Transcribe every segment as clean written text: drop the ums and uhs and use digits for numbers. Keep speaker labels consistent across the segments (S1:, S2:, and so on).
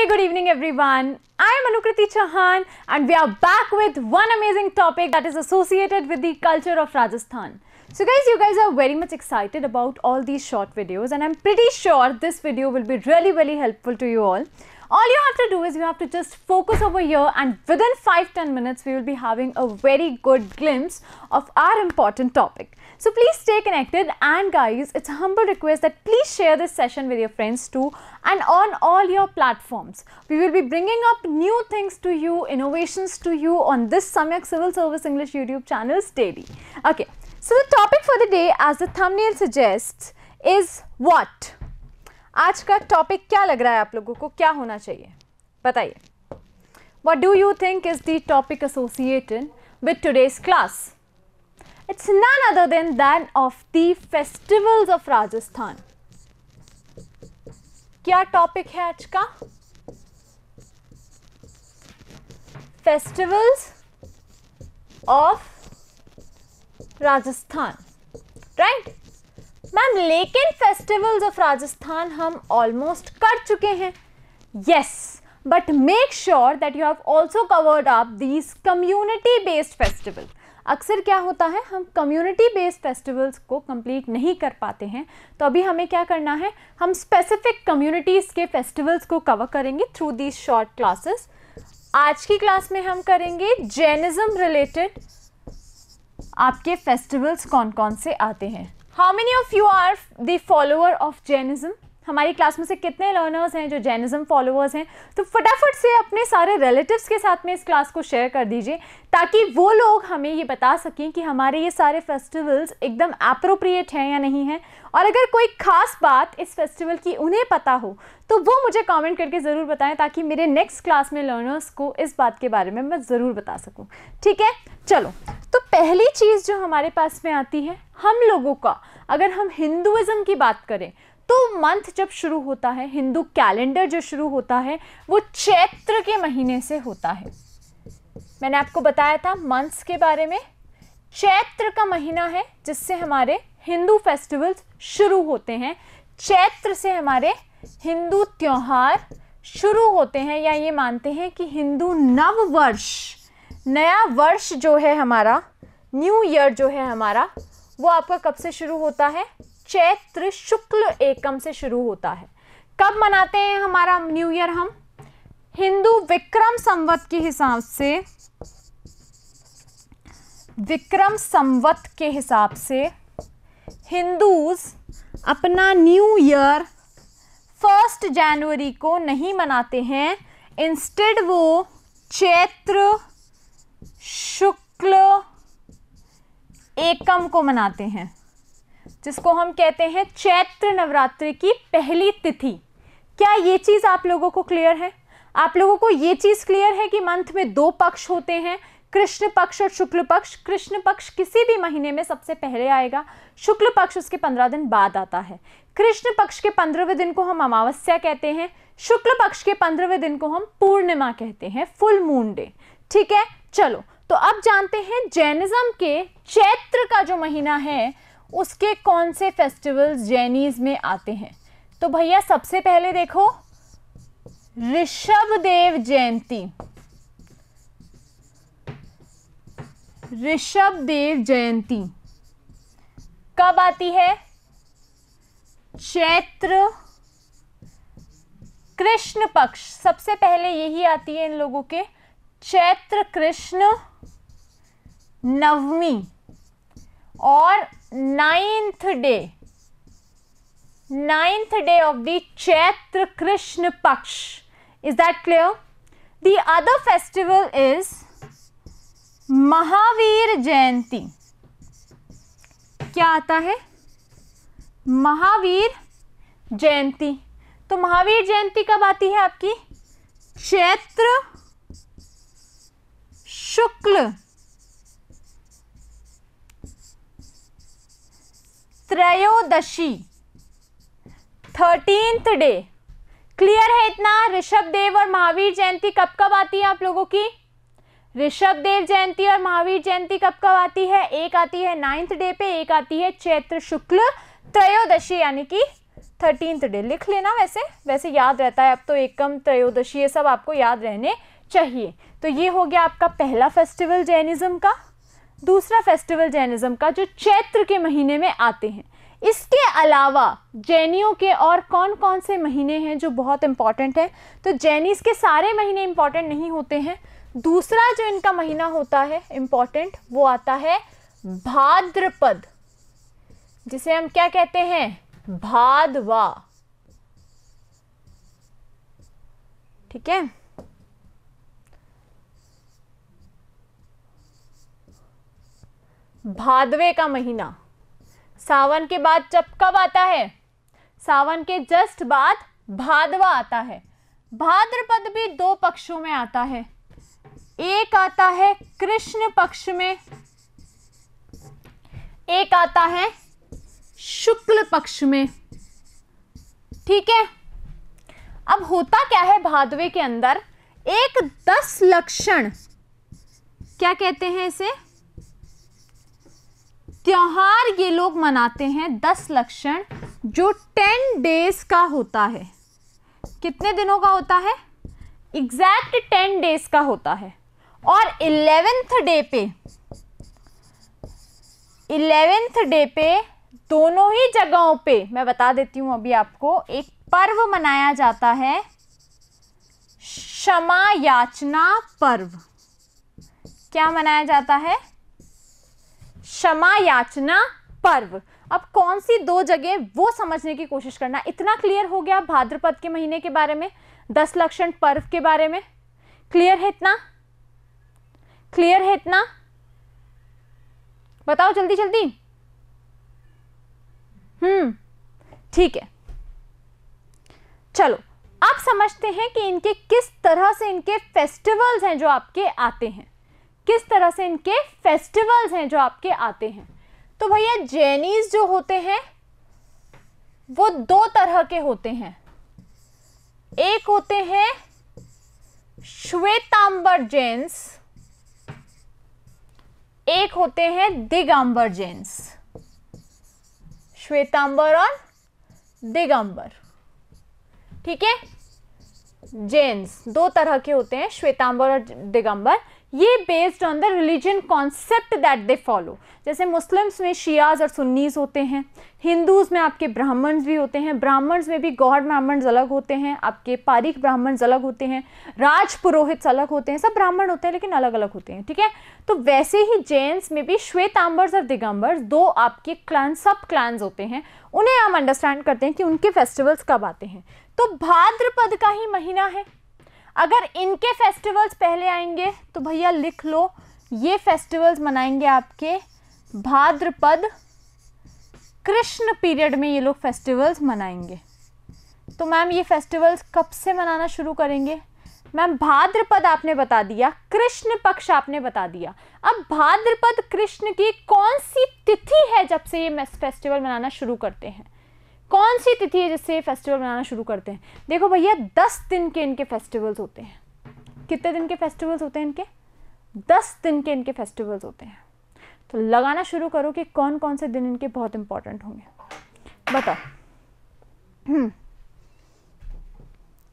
S1: very good evening everyone. I am Anukriti Chauhan and we are back with one amazing topic that is associated with the culture of Rajasthan. So guys, you guys are very much excited about all these short videos and I'm pretty sure this video will be really helpful to you all. All you have to do is you have to just focus over here and within 5-10 minutes we will be having a very good glimpse of our important topic. So please stay connected and guys, it's a humble request that please share this session with your friends too and on all your platforms. We will be bringing up new things to you, innovations to you on this Samyak Civil Service English YouTube channels daily. Okay, so the topic for the day as the thumbnail suggests is what? आज का topic क्या लग रहा है आप लोगों को, क्या होना चाहिए बताइए. What do you think is the topic associated with today's class? It's none other than that of the festivals of Rajasthan. क्या टॉपिक है आज का? Festivals of Rajasthan, right? Ma'am लेकिन फेस्टिवल्स ऑफ राजस्थान हम ऑलमोस्ट कर चुके हैं. Yes, but make sure that you have also covered up these community based festival. अक्सर क्या होता है, हम कम्युनिटी बेस्ड फेस्टिवल्स को कंप्लीट नहीं कर पाते हैं, तो अभी हमें क्या करना है, हम स्पेसिफिक कम्युनिटीज़ के फेस्टिवल्स को कवर करेंगे थ्रू दीज शॉर्ट क्लासेस. आज की क्लास में हम करेंगे जैनिज्म रिलेटेड आपके फेस्टिवल्स कौन कौन से आते हैं. How many of you are the follower of Jainism? हमारी क्लास में से कितने लर्नर्स हैं जो जैनिज्म फॉलोअर्स हैं? तो फटाफट से अपने सारे रिलेटिव्स के साथ में इस क्लास को शेयर कर दीजिए ताकि वो लोग हमें ये बता सकें कि हमारे ये सारे फेस्टिवल्स एकदम एप्रोप्रिएट हैं या नहीं हैं. और अगर कोई ख़ास बात इस फेस्टिवल की उन्हें पता हो तो वो मुझे कमेंट करके ज़रूर बताएं ताकि मेरे नेक्स्ट क्लास में लर्नर्स को इस बात के बारे में मैं ज़रूर बता सकूं. ठीक है, चलो. तो पहली चीज़ जो हमारे पास में आती है, हम लोगों का अगर हम हिंदुइज़्म की बात करें तो मंथ जब शुरू होता है, हिंदू कैलेंडर जो शुरू होता है वो चैत्र के महीने से होता है. मैंने आपको बताया था मंथ्स के बारे में. चैत्र का महीना है जिससे हमारे हिंदू फेस्टिवल्स शुरू होते हैं. चैत्र से हमारे हिंदू त्योहार शुरू होते हैं या ये मानते हैं कि हिंदू नव वर्ष, नया वर्ष जो है हमारा, न्यू ईयर जो है हमारा, वो आपका कब से शुरू होता है? चैत्र शुक्ल एकम से शुरू होता है. कब मनाते हैं हमारा न्यू ईयर हम? हिंदू विक्रम संवत के हिसाब से, विक्रम संवत के हिसाब से हिंदूज अपना न्यू ईयर 1 जनवरी को नहीं मनाते हैं. इंस्टेड वो चैत्र शुक्ल एकम को मनाते हैं, जिसको हम कहते हैं चैत्र नवरात्रि की पहली तिथि. क्या ये चीज़ आप लोगों को क्लियर है? आप लोगों को ये चीज़ क्लियर है कि मंथ में 2 पक्ष होते हैं, कृष्ण पक्ष और शुक्ल पक्ष. कृष्ण पक्ष किसी भी महीने में सबसे पहले आएगा, शुक्ल पक्ष उसके 15 दिन बाद आता है. कृष्ण पक्ष के 15वें दिन को हम अमावस्या कहते हैं, शुक्ल पक्ष के 15वें दिन को हम पूर्णिमा कहते हैं, फुल मून डे. ठीक है, चलो. तो अब जानते हैं जैनिज्म के चैत्र का जो महीना है उसके कौन से फेस्टिवल्स जैनीज में आते हैं. तो भैया सबसे पहले देखो, ऋषभदेव जयंती. ऋषभदेव जयंती कब आती है? चैत्र कृष्ण पक्ष, सबसे पहले यही आती है इन लोगों के. चैत्र कृष्ण नवमी और 9th day of the Chaitra Krishna Paksh. Is that clear? The other festival is Mahavir Jayanti. क्या आता है? महावीर जयंती. तो महावीर जयंती कब आती है आपकी? चैत्र शुक्ल त्रयोदशी, 13th डे. क्लियर है इतना? ऋषभदेव और महावीर जयंती कब कब आती है आप लोगों की? ऋषभदेव जयंती और महावीर जयंती कब कब आती है? एक आती है 9th डे पे, एक आती है चैत्र शुक्ल त्रयोदशी यानी कि 13th डे लिख लेना, वैसे याद रहता है, अब तो एकम त्रयोदशी ये सब आपको याद रहने चाहिए। तो ये हो गया आपका पहला फेस्टिवल जैनिज्म का। दूसरा फेस्टिवल जैनिज्म का जो चैत्र के महीने में आते हैं। इसके अलावा जैनियों के और कौन कौन से महीने हैं जो बहुत इंपॉर्टेंट है? तो जैनीस के सारे महीने इंपॉर्टेंट नहीं होते हैं। दूसरा जो इनका महीना होता है इंपॉर्टेंट, वो आता है भाद्रपद, जिसे हम क्या कहते हैं? भादवा। ठीक है, भादवे का महीना सावन के बाद जब कब आता है? सावन के जस्ट बाद भादवा आता है। भाद्रपद भी दो पक्षों में आता है, एक आता है कृष्ण पक्ष में, एक आता है शुक्ल पक्ष में। ठीक है, अब होता क्या है भादवे के अंदर, एक 10 लक्षण, क्या कहते हैं इसे, त्योहार ये लोग मनाते हैं 10 लक्षण, जो 10 डेज का होता है। कितने दिनों का होता है? एग्जैक्ट 10 डेज का होता है। और 11th डे पे दोनों ही जगहों पे, मैं बता देती हूं अभी आपको, एक पर्व मनाया जाता है, क्षमा याचना पर्व। क्या मनाया जाता है? क्षमा याचना पर्व। अब कौन सी दो जगह वो समझने की कोशिश करना। इतना क्लियर हो गया भाद्रपद के महीने के बारे में, 10 लक्षण पर्व के बारे में। क्लियर है इतना? क्लियर है इतना? बताओ जल्दी जल्दी। ठीक है, चलो आप समझते हैं कि इनके किस तरह से इनके फेस्टिवल्स हैं जो आपके आते हैं, किस तरह से इनके फेस्टिवल्स हैं जो आपके आते हैं। तो भैया जैनीज जो होते हैं वो दो तरह के होते हैं, एक होते हैं श्वेतांबर जैन्स, एक होते हैं दिगंबर जैन्स। श्वेतांबर और दिगंबर, ठीक है। जैन्स दो तरह के होते हैं, श्वेतांबर और दिगंबर। ये based on the religion concept that they follow. जैसे मुस्लिम्स में शियाज और सुन्नीस होते हैं, हिंदूज में आपके ब्राह्मण्स भी होते हैं, ब्राह्मण्स में भी गौड़ ब्राह्मण्स अलग होते हैं, आपके पारिक ब्राह्मण्स अलग होते हैं, राज पुरोहित अलग होते हैं, सब ब्राह्मण होते हैं लेकिन अलग अलग होते हैं, ठीक है। तो वैसे ही जैन्स में भी श्वेतांबर्स और दिगंबर्स दो आपके क्लैन, सब क्लैन्स होते हैं। उन्हें हम अंडरस्टैंड करते हैं कि उनके फेस्टिवल्स कब आते हैं। तो भाद्रपद का ही महीना है, अगर इनके फेस्टिवल्स पहले आएंगे तो भैया लिख लो, ये फेस्टिवल्स मनाएंगे आपके भाद्रपद कृष्ण पीरियड में, ये लोग फेस्टिवल्स मनाएंगे। तो मैम ये फेस्टिवल्स कब से मनाना शुरू करेंगे? मैम भाद्रपद आपने बता दिया, कृष्ण पक्ष आपने बता दिया। अब भाद्रपद कृष्ण की कौन सी तिथि है जब से ये फेस्टिवल मनाना शुरू करते हैं? कौन सी तिथि है जिससे फेस्टिवल मनाना शुरू करते हैं? देखो भैया 10 दिन के इनके फेस्टिवल्स होते हैं। कितने दिन के फेस्टिवल्स होते हैं इनके? 10 दिन के इनके फेस्टिवल्स होते हैं। तो लगाना शुरू करो कि कौन कौन से दिन इनके बहुत इंपॉर्टेंट होंगे, बताओ।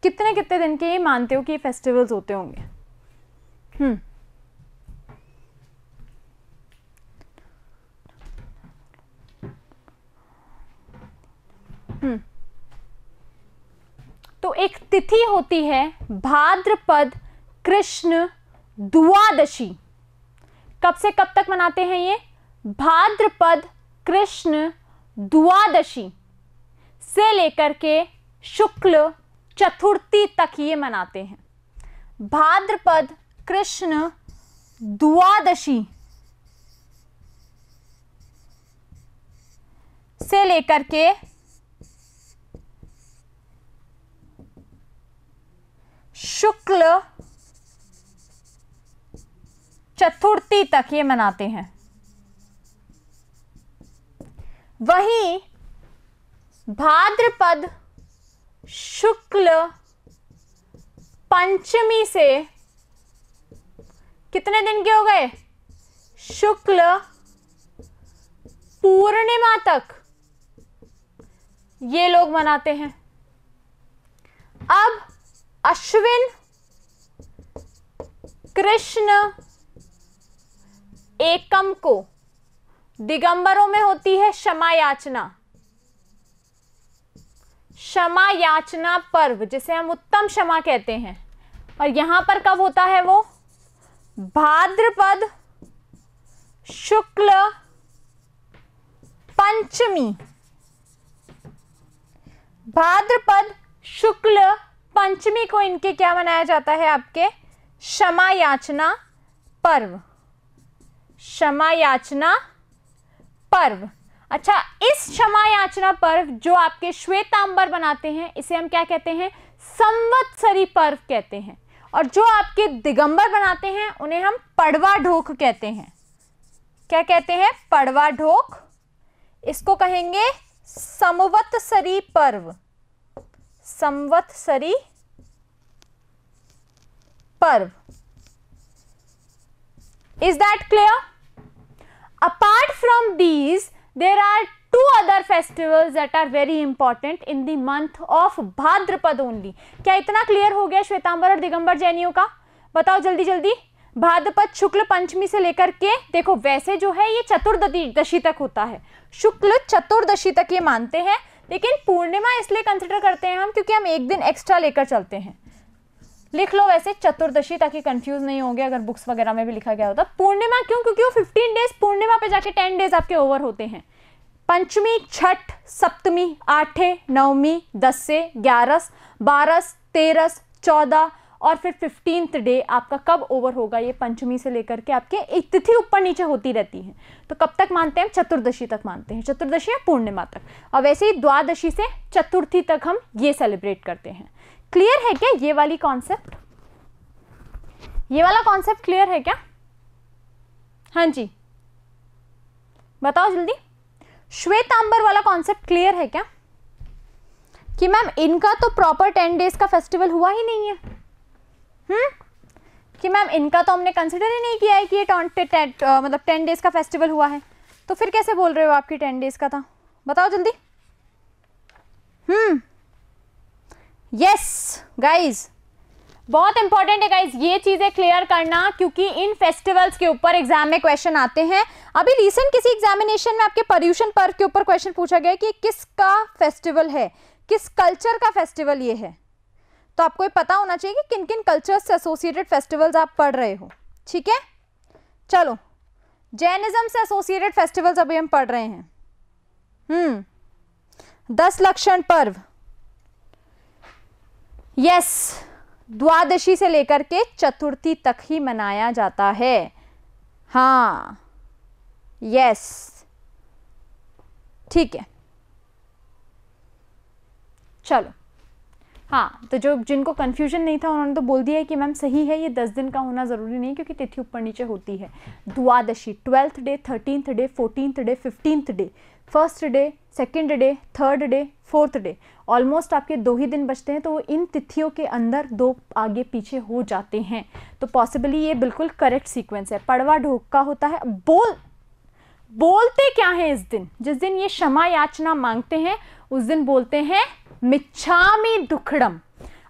S1: कितने कितने दिन के ये मानते हो कि ये फेस्टिवल्स होते होंगे? तो एक तिथि होती है भाद्रपद कृष्ण द्वादशी। कब से कब तक मनाते हैं ये? भाद्रपद कृष्ण द्वादशी से लेकर के शुक्ल चतुर्थी तक ये मनाते हैं। भाद्रपद कृष्ण द्वादशी से लेकर के शुक्ल चतुर्थी तक ये मनाते हैं। वहीं भाद्रपद शुक्ल पंचमी से कितने दिन के हो गए? शुक्ल पूर्णिमा तक, ये लोग मनाते हैं। अब अश्विन कृष्ण एकम को दिगंबरों में होती है क्षमा याचना, क्षमा याचना पर्व, जिसे हम उत्तम क्षमा कहते हैं। और यहां पर कब होता है वो? भाद्रपद शुक्ल पंचमी, भाद्रपद शुक्ल पंचमी को इनके क्या मनाया जाता है? आपके क्षमा याचना पर्व, क्षमा याचना पर्व। अच्छा, इस क्षमा याचना पर्व जो आपके श्वेतांबर बनाते हैं, इसे हम क्या कहते हैं? संवत्सरी पर्व कहते हैं। और जो आपके दिगंबर बनाते हैं उन्हें हम पड़वा ढोक कहते हैं। क्या कहते हैं? पड़वा ढोक। इसको कहेंगे संवत्सरी पर्व, संवत्सरी पर्व। Is that clear? Apart from these, there are two other festivals that are very important in the month of Bhadrapad only. क्या इतना क्लियर हो गया श्वेतांबर और दिगंबर जैनियों का? बताओ जल्दी जल्दी। भाद्रपद शुक्ल पंचमी से लेकर के, देखो वैसे जो है ये चतुर्दशी तक होता है, शुक्ल चतुर्दशी तक ये मानते हैं, लेकिन पूर्णिमा इसलिए कंसिडर करते हैं हम क्योंकि हम एक दिन एक्स्ट्रा लेकर चलते हैं। लिख लो वैसे चतुर्दशी, ताकि कंफ्यूज नहीं होंगे अगर बुक्स वगैरह में भी लिखा गया होता। पूर्णिमा क्यों? क्योंकि वो 15 डेज, पूर्णिमा पे जाके 10 डेज आपके ओवर होते हैं। पंचमी, छठ, सप्तमी, आठे, नवमी, 10, 11, 12, 13, 14 और फिर 15th डे आपका कब ओवर होगा? ये पंचमी से लेकर के आपके एक तिथि ऊपर नीचे होती रहती है। तो कब तक मानते हैं? चतुर्दशी तक मानते हैं, चतुर्दशी या पूर्णिमा तक। और वैसे ही द्वादशी से चतुर्थी तक हम ये सेलिब्रेट करते हैं। क्लियर है क्या ये वाली कॉन्सेप्ट? ये वाला कॉन्सेप्ट क्लियर है क्या? हाँ जी, बताओ जल्दी। श्वेतांबर वाला कॉन्सेप्ट क्लियर है क्या? कि मैम इनका तो प्रॉपर 10 डेज का फेस्टिवल हुआ ही नहीं है। कि मैम इनका तो हमने कंसिडर ही नहीं किया है कि ये मतलब 10 डेज का फेस्टिवल हुआ है, तो फिर कैसे बोल रहे हो आपकी 10 डेज का था? बताओ जल्दी। यस गाइज, बहुत इंपॉर्टेंट है गाइज ये चीजें क्लियर करना, क्योंकि इन फेस्टिवल्स के ऊपर एग्जाम में क्वेश्चन आते हैं। अभी रिसेंट किसी एग्जामिनेशन में आपके पर्यूषण पर्व के ऊपर क्वेश्चन पूछा गया कि किसका फेस्टिवल है, किस कल्चर का फेस्टिवल ये है। तो आपको ये पता होना चाहिए कि किन किन कल्चर से एसोसिएटेड फेस्टिवल्स आप पढ़ रहे हो। ठीक है, चलो जैनिज्म से एसोसिएटेड फेस्टिवल्स अभी हम पढ़ रहे हैं। 10 लक्षण पर्व, यस, द्वादशी से लेकर के चतुर्थी तक ही मनाया जाता है। हाँ, यस, ठीक है, चलो। हाँ, तो जो जिनको कंफ्यूजन नहीं था उन्होंने तो बोल दिया है कि मैम सही है, ये 10 दिन का होना ज़रूरी नहीं क्योंकि तिथि ऊपर नीचे होती है। द्वादशी 12th day, 13th day, 14th day, 15th day, 1st day, 2nd day, 3rd day, 4th day, almost आपके 2 ही दिन बचते हैं, तो इन तिथियों के अंदर 2 आगे पीछे हो जाते हैं। तो पॉसिबली ये बिल्कुल करेक्ट सीक्वेंस है। पड़वा ढोक का होता है, बोलते क्या है इस दिन? जिस दिन ये क्षमा याचना मांगते हैं उस दिन बोलते हैं मिच्छामि दुक्कडम।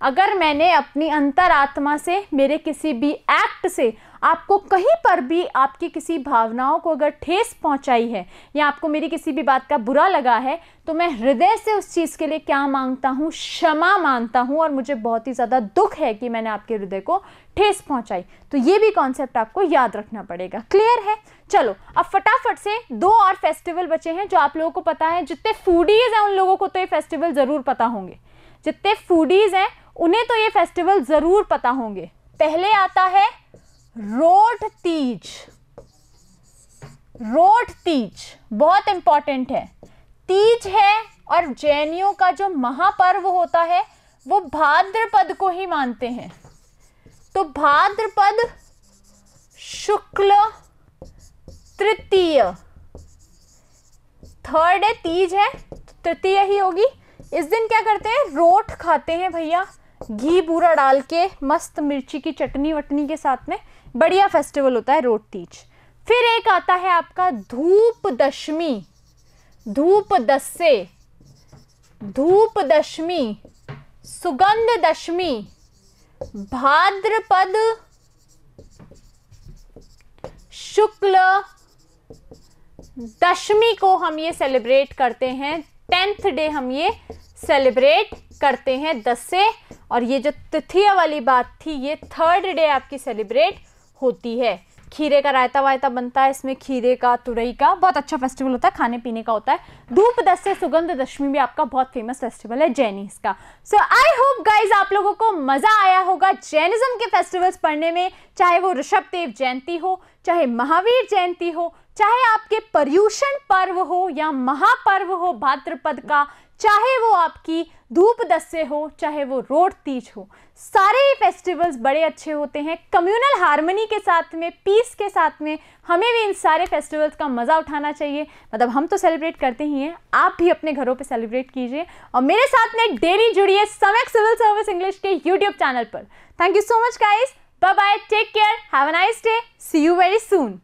S1: अगर मैंने अपनी अंतरात्मा से, मेरे किसी भी एक्ट से आपको कहीं पर भी आपकी किसी भावनाओं को अगर ठेस पहुंचाई है या आपको मेरी किसी भी बात का बुरा लगा है, तो मैं हृदय से उस चीज़ के लिए क्या मांगता हूँ? क्षमा मांगता हूँ। और मुझे बहुत ही ज़्यादा दुख है कि मैंने आपके हृदय को ठेस पहुंचाई। तो ये भी कॉन्सेप्ट आपको याद रखना पड़ेगा। क्लियर है? चलो अब फटाफट से 2 और फेस्टिवल बचे हैं जो आप लोगों को पता है। जितने फूडीज हैं उन लोगों को तो ये फेस्टिवल ज़रूर पता होंगे, जितने फूडीज हैं उन्हें तो ये फेस्टिवल ज़रूर पता होंगे। पहले आता है रोट तीज। रोट तीज बहुत इंपॉर्टेंट है, तीज है, और जैनियों का जो महापर्व होता है वो भाद्रपद को ही मानते हैं। तो भाद्रपद शुक्ल तृतीय, 3rd है, तीज है, तृतीय ही होगी। इस दिन क्या करते हैं? रोट खाते हैं भैया, घी बूरा डाल के, मस्त मिर्ची की चटनी वटनी के साथ में। बढ़िया फेस्टिवल होता है रोट तीज। फिर एक आता है आपका धूप दशमी, धूप दस्से। धूप दशमी, सुगंध दशमी, भाद्रपद शुक्ल दशमी को हम ये सेलिब्रेट करते हैं। 10th डे हम ये सेलिब्रेट करते हैं 10 से। और ये जो तिथिया वाली बात थी, ये 3rd डे आपकी सेलिब्रेट होती है। खीरे का रायता वायता बनता है इसमें, खीरे का, तुरई का, बहुत अच्छा फेस्टिवल होता है, खाने पीने का होता है। धूप दशमी सुगंध दशमी भी आपका बहुत फेमस फेस्टिवल है जैनिस का। सो आई होप गाइज आप लोगों को मजा आया होगा जैनिज्म के फेस्टिवल्स पढ़ने में, चाहे वो ऋषभ देव जयंती हो, चाहे महावीर जयंती हो, चाहे आपके पर्युषण पर्व हो या महापर्व हो भाद्रपद का, चाहे वो आपकी धूप दशे हो, चाहे वो रोड तीज हो, सारे ही फेस्टिवल्स बड़े अच्छे होते हैं। कम्युनल हार्मनी के साथ में, पीस के साथ में हमें भी इन सारे फेस्टिवल्स का मज़ा उठाना चाहिए। मतलब हम तो सेलिब्रेट करते ही हैं, आप भी अपने घरों पे सेलिब्रेट कीजिए और मेरे साथ में डेली जुड़िए सम्यक सिविल सर्विस इंग्लिश के यूट्यूब चैनल पर। Thank you so much guys, bye bye, take care, have a nice day, see you very soon.